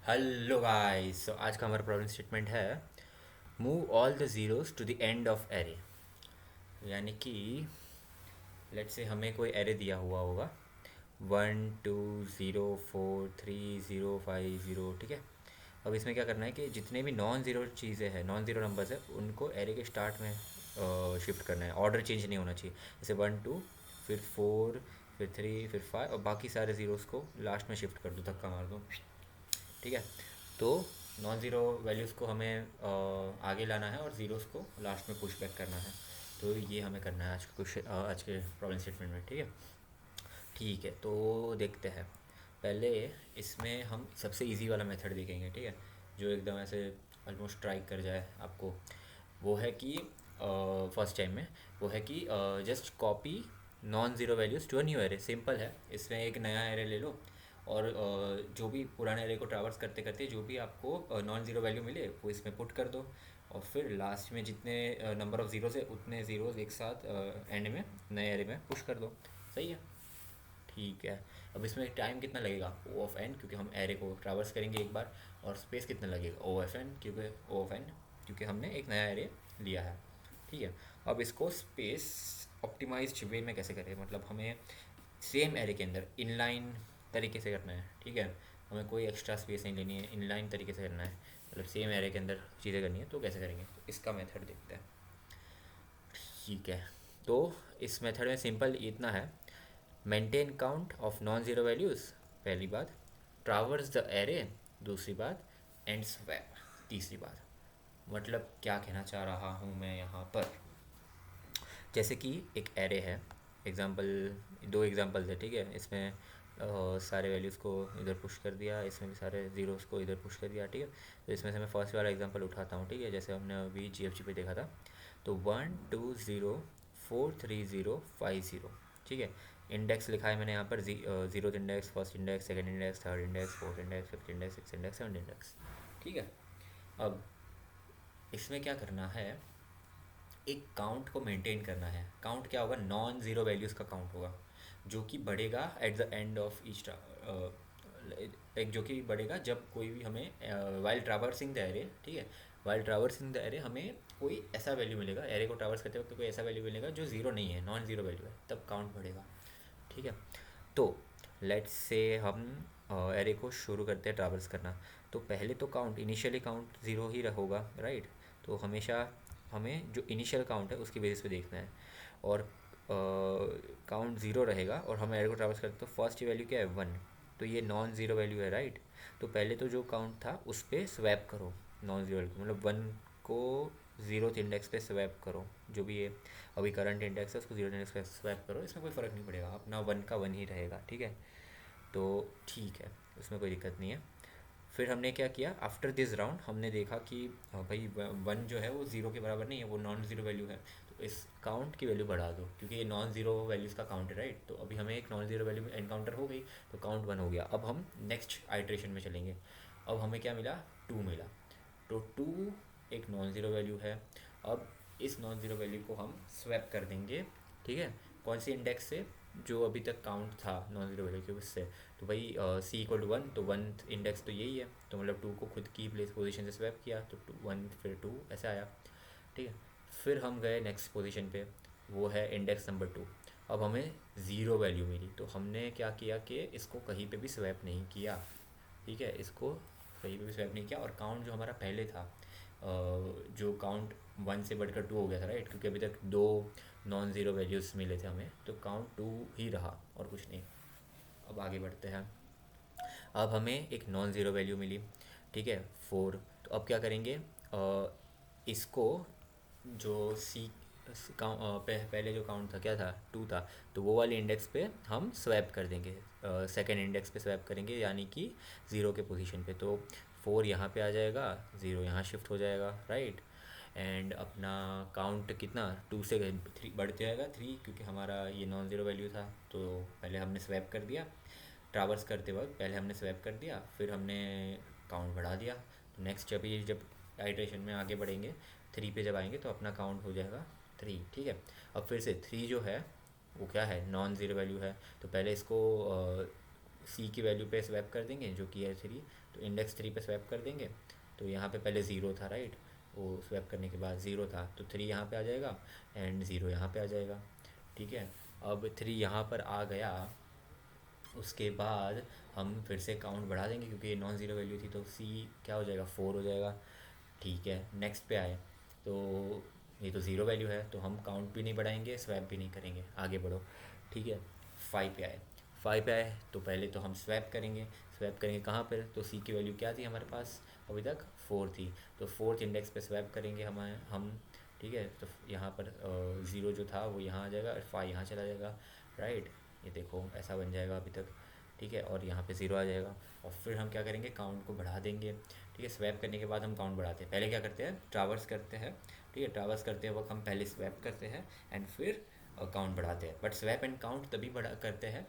Hello guys, तो आज का हमारा प्रॉब्लम स्टेटमेंट है move all the zeros to the end of array. यानी कि लेट्स से हमें कोई एरे दिया हुआ होगा 1 2 0 4 3 0 5 0, ठीक है। अब इसमें क्या करना है कि जितने भी नॉन ज़ीरो चीज़ें हैं, नॉन ज़ीरो नंबर्स है, उनको एरे के स्टार्ट में शिफ्ट करना है। ऑर्डर चेंज नहीं होना चाहिए। जैसे 1 2, फिर 4, फिर 3, फिर 5, और बाकी सारे ज़ीरोज़ को लास्ट में शिफ्ट कर दो, धक्का मार दो, ठीक है। तो नॉन ज़ीरो वैल्यूज़ को हमें आगे लाना है और ज़ीरोज़ को लास्ट में पुश बैक करना है। तो ये हमें करना है आज के प्रॉब्लम स्टेटमेंट में, ठीक है। ठीक है, तो देखते हैं। पहले इसमें हम सबसे इजी वाला मेथड देखेंगे, ठीक है, जो एकदम ऐसे ऑलमोस्ट स्ट्राइक कर जाए आपको। वो है कि फर्स्ट टाइम में वो है कि just copy non zero values to a new array. Simple है। इसमें एक नया एरे ले लो और जो भी पुराने एरे को ट्रैवर्स करते करते जो भी आपको नॉन ज़ीरो वैल्यू मिले वो इसमें पुट कर दो। और फिर लास्ट में जितने नंबर ऑफ़ ज़ीरोज़ है उतने ज़ीरोज़ एक साथ एंड में नए एरे में पुश कर दो। सही है। ठीक है। अब इसमें टाइम कितना लगेगा, ओ ऑफ एन, क्योंकि हम एरे को ट्रैवर्स करेंगे एक बार। और स्पेस कितना लगेगा, ओ ऑफ एन, क्योंकि ओ ऑफ एन, क्योंकि हमने एक नया एरे लिया है। ठीक है। अब इसको स्पेस ऑप्टिमाइज्ड वे में कैसे करें, मतलब हमें सेम एरे के अंदर इनलाइन तरीके से करना है, ठीक है। हमें कोई एक्स्ट्रा स्पेस नहीं लेनी है, इनलाइन तरीके से करना है, मतलब सेम एरे के अंदर चीज़ें करनी है। तो कैसे करेंगे, तो इसका मेथड देखते हैं। ठीक है। तो इस मेथड में सिंपल इतना है, maintain count of non zero values पहली बात, ट्रावर्स द एरे दूसरी बात, एंड स्वैप तीसरी बात। मतलब क्या कहना चाह रहा हूँ मैं यहाँ पर। जैसे कि एक एरे है, एग्जांपल, दो एग्जांपल्स है, ठीक है। इसमें सारे वैल्यूज़ को इधर पुश कर दिया, इसमें भी सारे ज़ीरोज़ को इधर पुश कर दिया, ठीक है। तो इसमें से मैं फर्स्ट वाला एग्जांपल उठाता हूँ, ठीक है, जैसे हमने अभी GFG पे देखा था। तो 1 2 0 4 3 0 5 0, ठीक है। इंडेक्स लिखा है मैंने यहाँ पर, zero index, first index, second index, third index, fourth index, fifth index, six index, seventh index, ठीक है। अब इसमें क्या करना है, एक काउंट को मेंटेन करना है। काउंट क्या होगा, नॉन ज़ीरो वैल्यूज़ का काउंट होगा, जो कि बढ़ेगा eight the end of each, एक जो कि बढ़ेगा जब कोई भी हमें वाइल ट्रैवर्सिंग द एरे, ठीक है। वाइल ट्रैवर्सिंग द एरे हमें कोई ऐसा वैल्यू मिलेगा, एरे को ट्रैवर्स करते वक्त कोई ऐसा वैल्यू मिलेगा जो ज़ीरो नहीं है, नॉन ज़ीरो वैल्यू है, तब काउंट बढ़ेगा, ठीक है। तो लेट्स से हम एरे को शुरू करते हैं ट्रैवर्स करना। तो पहले तो काउंट, इनिशियली काउंट ज़ीरो ही होगा, राइट। तो हमेशा हमें जो इनिशियल काउंट है उसकी बेसिस पे देखना है। और काउंट ज़ीरो रहेगा और हम एरे को ट्रैवर्स करते, तो फर्स्ट वैल्यू क्या है, 1। तो ये नॉन ज़ीरो वैल्यू है, राइट। तो पहले तो जो काउंट था उस पर स्वैप करो, नॉन ज़ीरो वैल्यू मतलब 1 को ज़ीरो इंडेक्स पे स्वैप करो। जो भी ये अभी करंट इंडेक्स है उसको ज़ीरो इंडेक्स पे स्वैप करो, इसमें कोई फ़र्क नहीं पड़ेगा, अपना 1 का 1 ही रहेगा, ठीक है। तो ठीक है, उसमें कोई दिक्कत नहीं है। फिर हमने क्या किया, आफ्टर दिस राउंड हमने देखा कि भाई 1 जो है वो ज़ीरो के बराबर नहीं है, वो नॉन ज़ीरो वैल्यू है। तो इस काउंट की वैल्यू बढ़ा दो, क्योंकि ये नॉन ज़ीरो वैल्यूज़ का काउंट है, राइट। तो अभी हमें एक नॉन ज़ीरो वैल्यू एनकाउंटर हो गई, तो काउंट 1 हो गया। अब हम नेक्स्ट आइट्रेशन में चलेंगे। अब हमें क्या मिला, 2 मिला। तो 2 एक नॉन ज़ीरो वैल्यू है। अब इस नॉन ज़ीरो वैल्यू को हम स्वैप कर देंगे, ठीक है। कौन सी इंडेक्स से, जो अभी तक काउंट था नॉन ज़ीरो वैल्यू के उससे। तो भाई C=1, तो 1 इंडेक्स तो यही है, तो मतलब 2 को खुद की प्लेस पोजीशन से स्वैप किया, तो 1 फिर 2 ऐसे आया, ठीक है। फिर हम गए नेक्स्ट पोजीशन पे, वो है इंडेक्स नंबर 2। अब हमें ज़ीरो वैल्यू मिली, तो हमने क्या किया कि इसको कहीं पे भी स्वैप नहीं किया, ठीक है। इसको कहीं पे भी स्वैप नहीं किया। और काउंट जो हमारा पहले था, जो काउंट 1 से बढ़कर 2 हो गया था, राइट, क्योंकि अभी तक दो नॉन ज़ीरो वैल्यूज़ मिले थे हमें, तो काउंट 2 ही रहा और कुछ नहीं। अब आगे बढ़ते हैं। अब हमें एक नॉन ज़ीरो वैल्यू मिली, ठीक है, 4। तो अब क्या करेंगे, इसको जो सी पहले जो काउंट था क्या था, 2 था, तो वो वाले इंडेक्स पे हम स्वैप कर देंगे, सेकेंड इंडेक्स पे स्वैप करेंगे, यानी कि ज़ीरो के पोजीशन पे। तो 4 यहाँ पे आ जाएगा, ज़ीरो यहाँ शिफ्ट हो जाएगा, राइट। एंड अपना काउंट कितना, 2 से 3 बढ़ते जाएगा, 3, क्योंकि हमारा ये नॉन ज़ीरो वैल्यू था, तो पहले हमने स्वैप कर दिया। ट्रावर्स करते वक्त पहले हमने स्वैप कर दिया, फिर हमने काउंट बढ़ा दिया। तो नेक्स्ट जब आइट्रेशन में आगे बढ़ेंगे, 3 पे जब आएंगे तो अपना काउंट हो जाएगा 3, ठीक है। अब फिर से 3 जो है वो क्या है, नॉन ज़ीरो वैल्यू है। तो पहले इसको सी की वैल्यू पे स्वैप कर देंगे जो कि है 3, तो इंडेक्स 3 पे स्वैप कर देंगे। तो यहाँ पे पहले ज़ीरो था राइट, वो स्वैप करने के बाद ज़ीरो था, तो 3 यहाँ पे आ जाएगा एंड ज़ीरो यहाँ पे आ जाएगा। ठीक है, अब 3 यहाँ पर आ गया, उसके बाद हम फिर से काउंट बढ़ा देंगे क्योंकि ये नॉन ज़ीरो वैल्यू थी, तो सी क्या हो जाएगा 4 हो जाएगा। ठीक है, नेक्स्ट पे आए तो ये तो ज़ीरो वैल्यू है, तो हम काउंट भी नहीं बढ़ाएंगे, स्वैप भी नहीं करेंगे, आगे बढ़ो। ठीक है, 5 पे आए, 5 पे आए तो पहले तो हम स्वैप करेंगे। स्वैप करेंगे कहाँ पर, तो सी की वैल्यू क्या थी हमारे पास अभी तक 4 थी, तो फोर्थ इंडेक्स पे स्वैप करेंगे हम। ठीक है, तो यहाँ पर ज़ीरो जो था वो यहाँ आ जाएगा और 5 यहाँ चला जाएगा राइट। ये देखो ऐसा बन जाएगा अभी तक। ठीक है, और यहाँ पे ज़ीरो आ जाएगा, और फिर हम क्या करेंगे, काउंट को बढ़ा देंगे। ठीक है, स्वैप करने के बाद हम काउंट बढ़ाते हैं, पहले क्या करते हैं ट्रावर्स करते हैं। ठीक है, ट्रावर्स करते वक्त हम पहले स्वैप करते हैं एंड फिर काउंट बढ़ाते हैं, बट स्वैप एंड काउंट तभी बढ़ा करते हैं,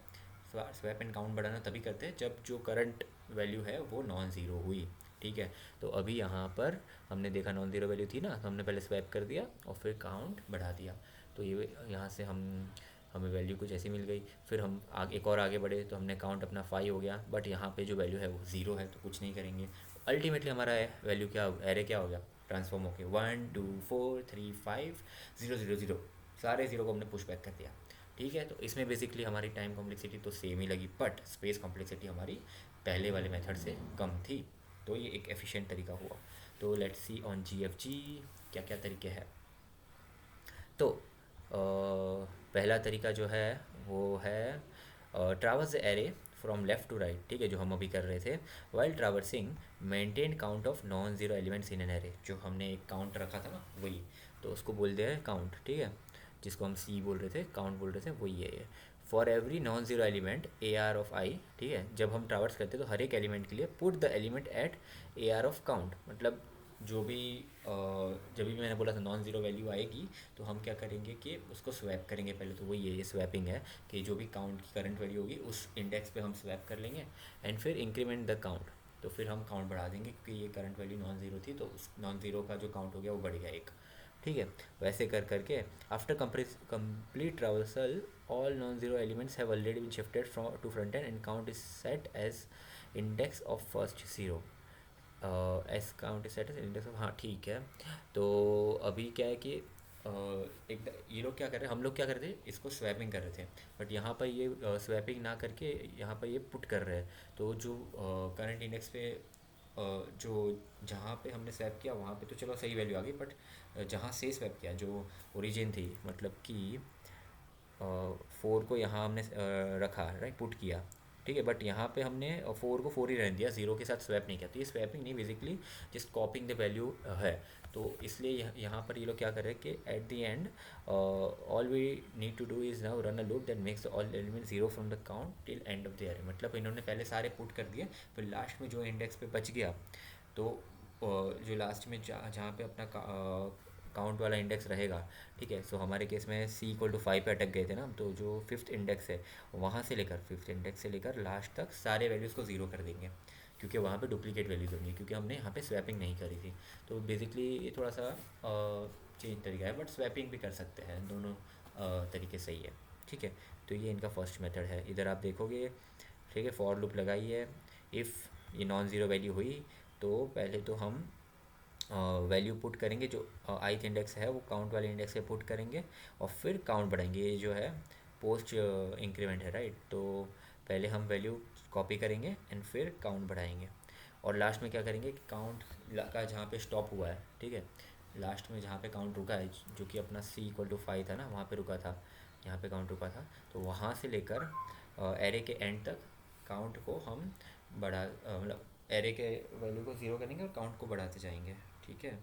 स्वैप एंड काउंट बढ़ाना तभी करते हैं जब जो करंट वैल्यू है वो नॉन ज़ीरो हुई। ठीक है, तो अभी यहाँ पर हमने देखा नॉन ज़ीरो वैल्यू थी ना, तो हमने पहले स्वैप कर दिया और फिर काउंट बढ़ा दिया, तो ये यहाँ से हमें वैल्यू कुछ ऐसी मिल गई। फिर हम आगे एक और आगे बढ़े तो हमने काउंट अपना 5 हो गया, बट यहाँ पे जो वैल्यू है वो ज़ीरो है, तो कुछ नहीं करेंगे। अल्टीमेटली हमारा वैल्यू क्या हो, एरे क्या हो गया, ट्रांसफॉर्म हो गया 1 2 4 3 5 0 0 0, सारे ज़ीरो को हमने पुश बैक कर दिया। ठीक है, तो इसमें बेसिकली हमारी टाइम कॉम्प्लेक्सिटी तो सेम ही लगी, बट स्पेस कॉम्प्लेक्सिटी हमारी पहले वाले मेथड से कम थी, तो ये एक एफिशिएंट तरीका हुआ। तो लेट्स सी ऑन GFG क्या क्या तरीके हैं। तो पहला तरीका जो है वो है traverse the array from left to right. ठीक है, जो हम अभी कर रहे थे, while traversing maintain count of non zero elements in an array, जो हमने एक काउंट रखा था ना वही, तो उसको बोलते हैं काउंट। ठीक है, जिसको हम सी बोल रहे थे, काउंट बोल रहे थे, वही है ये। For every non zero element AR of I, ठीक है, जब हम ट्रावर्स करते हैं तो हर एक एलिमेंट के लिए put the element at AR of count, मतलब जो भी जब भी मैंने बोला था नॉन ज़ीरो वैल्यू आएगी तो हम क्या करेंगे कि उसको स्वैप करेंगे पहले, तो वही है ये स्वैपिंग है कि जो भी काउंट की करंट वैल्यू होगी उस इंडेक्स पे हम स्वैप कर लेंगे एंड फिर इंक्रीमेंट द काउंट, तो फिर हम काउंट बढ़ा देंगे क्योंकि ये करंट वैल्यू नॉन ज़ीरो थी, तो उस नॉन ज़ीरो का जो काउंट हो गया वो बढ़ गया एक। ठीक है, वैसे कर करके after complete traversal all non zero elements have already been shifted from to front and count is set as index of first zero, as count status index of, हाँ ठीक है। तो अभी क्या है कि एक ये लोग क्या कर रहे हैं, हम लोग क्या कर रहे थे, इसको स्वैपिंग कर रहे थे, बट यहाँ पर ये स्वैपिंग ना करके यहाँ पर ये पुट कर रहे हैं, तो जो करंट इंडेक्स पे जो जहाँ पे हमने स्वैप किया वहाँ पे तो चलो सही वैल्यू आ गई, बट जहाँ से स्वैप किया जो ओरिजिन थी, मतलब कि 4 को यहाँ हमने रखा राइट, पुट किया। ठीक है, बट यहाँ पे हमने 4 को 4 ही रहने दिया, ज़ीरो के साथ स्वैप नहीं किया, तो ये स्वैपिंग नहीं, basically just copying the value है। तो इसलिए यहाँ पर ये लोग क्या कर रहे हैं कि at the end all we need to do is now run a loop that makes all element zero from the count till end of the array, मतलब इन्होंने पहले सारे पुट कर दिए, फिर लास्ट में जो इंडेक्स पे बच गया, तो जो लास्ट में जहाँ पे अपना काउंट वाला इंडेक्स रहेगा। ठीक है, सो हमारे केस में C=5 पे अटक गए थे ना, तो जो फिफ्थ इंडेक्स है वहाँ से लेकर फिफ्थ इंडेक्स से लेकर लास्ट तक सारे वैल्यूज़ को ज़ीरो कर देंगे, क्योंकि वहाँ पे डुप्लीकेट वैल्यूज होंगी, क्योंकि हमने यहाँ पे स्वैपिंग नहीं करी थी। तो बेसिकली ये थोड़ा सा चेंज तरीका है, बट स्वैपिंग भी कर सकते हैं, दोनों तरीके सही है। ठीक है, तो ये इनका फर्स्ट मेथड है, इधर आप देखोगे। ठीक है, फॉर लूप लगाई है, इफ़ ये नॉन ज़ीरो वैल्यू हुई तो पहले तो हम वैल्यू पुट करेंगे, जो ith इंडेक्स है वो काउंट वाले इंडेक्स से पुट करेंगे और फिर काउंट बढ़ाएंगे, ये जो है पोस्ट इंक्रीमेंट है राइट, तो पहले हम वैल्यू कॉपी करेंगे एंड फिर काउंट बढ़ाएंगे, और लास्ट में क्या करेंगे कि काउंट का जहाँ पे स्टॉप हुआ है, ठीक है, लास्ट में जहाँ पे काउंट रुका है, जो कि अपना C=5 था ना, वहाँ पे रुका था, यहाँ पे काउंट रुका था, तो वहाँ से लेकर एरे के एंड तक काउंट को हम मतलब एरे के वैल्यू को ज़ीरो करेंगे और काउंट को बढ़ाते जाएंगे। ठीक है,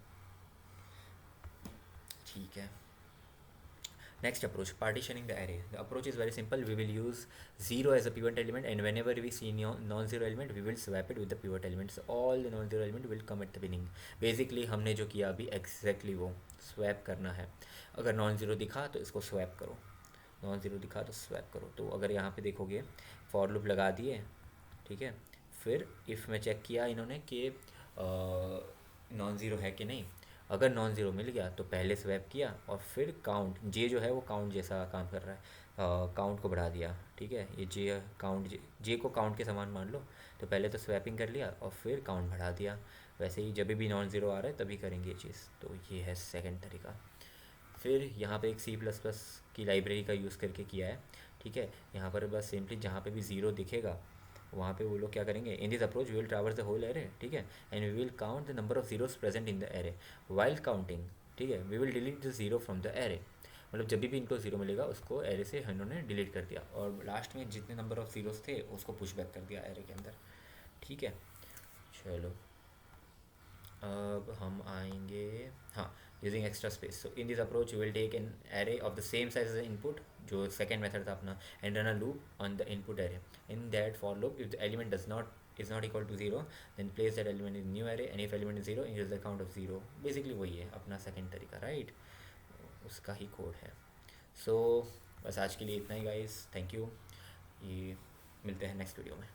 ठीक है। Next approach, partitioning the array. The approach is very simple. We will use 0 as a pivot element, and whenever we see non-zero element, we will swap it with the pivot element. So all the non-zero element will come at the beginning. Basically हमने जो किया अभी exactly वो swap करना है। अगर non-zero दिखा तो इसको swap करो, non-zero दिखा तो swap करो। तो अगर यहाँ पे देखोगे for loop लगा दिए, ठीक है, फिर if में चेक किया इन्होंने कि नॉन ज़ीरो है कि नहीं, अगर नॉन ज़ीरो मिल गया तो पहले स्वैप किया और फिर काउंट, जे जो है वो काउंट जैसा काम कर रहा है, काउंट को बढ़ा दिया। ठीक है, ये जे काउंट, जे को काउंट के समान मान लो। तो पहले तो स्वैपिंग कर लिया और फिर काउंट बढ़ा दिया। वैसे ही जब भी नॉन ज़ीरो आ रहा है तभी करेंगे ये चीज़। तो ये है सेकंड तरीका। फिर यहाँ पे एक सी प्लस प्लस की लाइब्रेरी का यूज़ करके किया है। ठीक है, यहाँ पर बस सिंपली जहाँ पे भी ज़ीरो दिखेगा वहाँ पे वो लोग क्या करेंगे, in this approach we will traverse the whole array. ठीक है, and we will count the number of zeros present in the array while counting. ठीक है, we will delete the zero from the array. मतलब जब भी इनको zero मिलेगा उसको एरे से इन्होंने डिलीट कर दिया, और लास्ट में जितने नंबर ऑफ ज़ीरोस थे उसको पुश बैक कर दिया एरे के अंदर। ठीक है, चलो अब हम आएंगे, हाँ, using extra space. So in this approach you will take an array of the same size as input, जो सेकेंड मेथड था अपना, and run a loop on the input array. In that for loop if the element does not is not equal to 0, then place that element in new array, and if element is 0 increase the count of 0। Basically वही है अपना second तरीका, right, उसका ही code है। सो बस आज के लिए इतना ही गाइस, थैंक यू। ये मिलते हैं नेक्स्ट वीडियो में।